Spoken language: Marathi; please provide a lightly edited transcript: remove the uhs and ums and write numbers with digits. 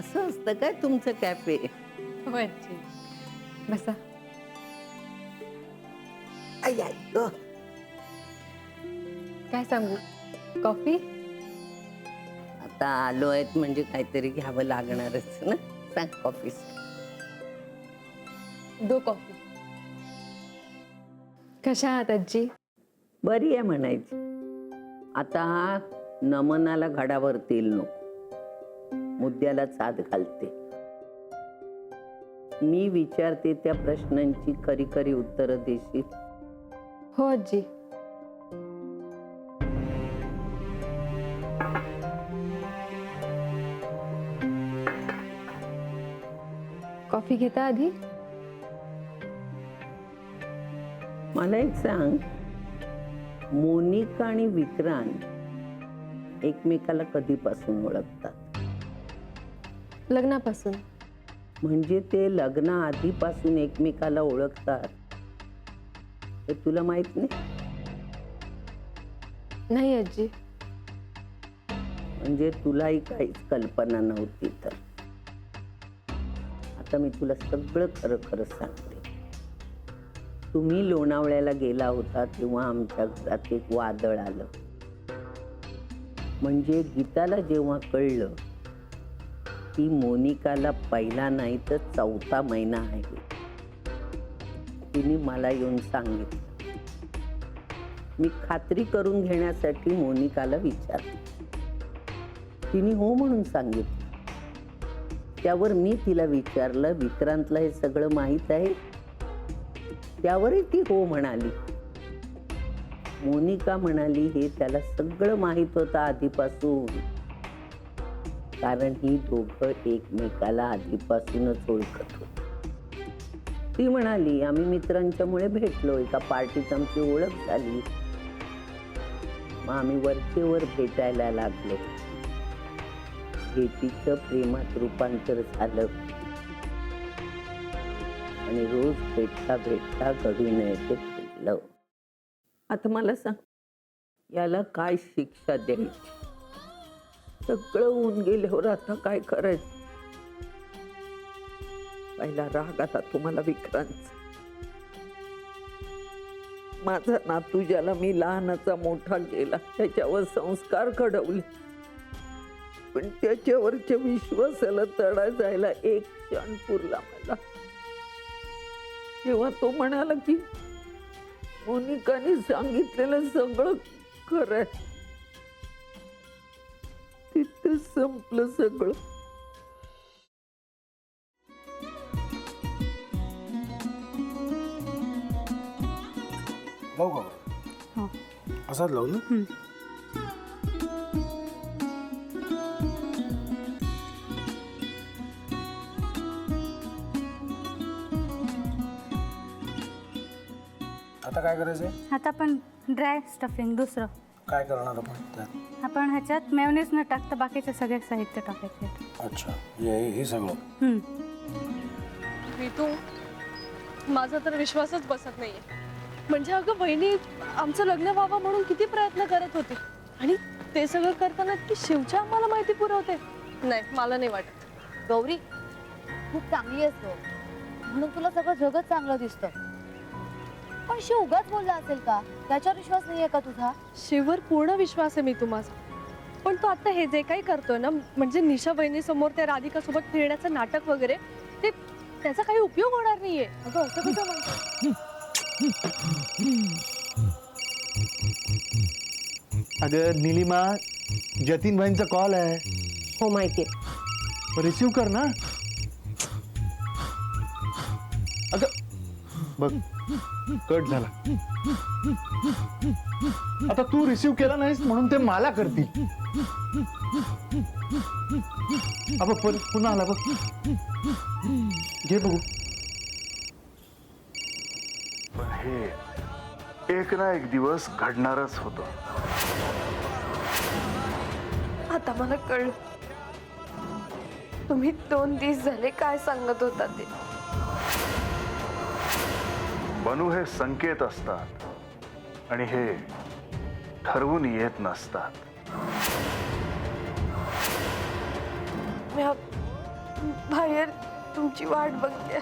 असं असतं काय तुमचं कॅफे? हो आजी, बसा. आई आई ग. काय सांगू? कॉफी? आता आलो आहेत म्हणजे काहीतरी घ्यावं लागणारच ना. सांग कॉफी. दो कॉफी. कशा आहात आजी? बरी आहे म्हणायची. आता नमनाला घडावर तेल नको, मुद्द्याला साथ घालते. मी विचारते त्या प्रश्नांची खरी खरी उत्तरं देशील? हो आजी. कॉफी घेता आधी? मला एक सांग, मोनिका आणि विक्रांत एकमेकाला कधीपासून ओळखतात? लग्नापासून. म्हणजे ते लग्न आधीपासून एकमेकाला ओळखतात हे तुला माहित नाही? नाही आजी. म्हणजे तुलाही काहीच कल्पना नव्हती तर. आता मी तुला सगळं खरं खरं सांगते. तुम्ही लोणावळ्याला गेला होता तेव्हा आमच्या घरात एक वादळ आलं. म्हणजे गीताला जेव्हा कळलं की मोनिकाला पहिला नाही तर 4था महिना आहे, तिने मला येऊन सांगितलं. मी खात्री करून घेण्यासाठी मोनिकाला विचारलं. तिने हो म्हणून सांगितलं. त्यावर मी तिला विचारलं, विक्रांतला हे सगळं माहीत आहे? त्यावरही ती हो म्हणाली. मोनिका म्हणाली हे त्याला सगळं माहीत होतं आधीपासून, कारण ही दोघं एकमेकाला आधीपासूनच ओळखत होती. ती म्हणाली आम्ही मित्रांच्यामुळे भेटलो, एका पार्टीत आमची ओळख झाली, मग आम्ही वरचेवर भेटायला लागलो. भेटीचं प्रेमात रूपांतर झालं आणि रोज भेटता भेटता घडून येते भेटलं. आता मला सांग, याला काय शिक्षा द्यायची? सगळं होऊन गेल्यावर आता काय करायचं? पहिला राग आता तुम्हाला विक्रांत. माझा नातू ज्याला मी लहानाचा मोठा केला, त्याच्यावर संस्कार घडवले, पण त्याच्यावरच्या विश्वासाला तडा जायला एक क्षण पुरला मला. तेव्हा तो म्हणाला की मोनिकाने सांगितलेलं सगळं खरंय. तिथं संपलं सगळं. लावू का? असाच लावू ना? आता काय करायचंय? आता आपण ड्राय स्टफिंग दुसरं काय करणार आपण त्यात? आपण ह्याच्यात मेयोनीज न टाकता बाकीचे सगळे साहित्य टाकायचे. अच्छा, हे सगळं. ऋतू, माझा तर विश्वासच बसत नाहीये. म्हणजे अगं बहिणी आमचं लग्न व्हावं म्हणून किती प्रयत्न करत होते, आणि ते सगळं करताना की शिवच्या आम्हाला माहिती पुरवते. नाही, मला नाही वाटत. गौरी खूप चांगली आहेस गं, म्हणून तुला सगळं जगच चांगलं दिसतं. पण शिव उगाच बोलला असेल का? त्याच्यावर विश्वास नाहीये का तुझा? शिववर पूर्ण विश्वास आहे मी माझा. पण तो आता हे जे काही करतोय ना, म्हणजे निशा बहिणी समोर त्या राधिका सोबत फिरण्याचं नाटक वगैरे, ते त्याचा काही उपयोग होणार नाहीये. अगं असं कसं म्हणतो? अगं निलिमा, जतीन भाईंचा कॉल आहे. हो माहितीये. रिसीव कर ना. अगं बघ, कट झाला. आता तू रिसीव केला नाहीस म्हणून ते मला करतील. अब पुन्हा आला बघ, घे बघू. पण हे एक ना एक दिवस घडणारच होतं. आता मला कळलं, तुम्ही 2 दिवस झाले काय सांगत होता ते. बनू हे संकेत असतात आणि हे ठरवून येत नसतात. बाहेर तुमची वाट बघते.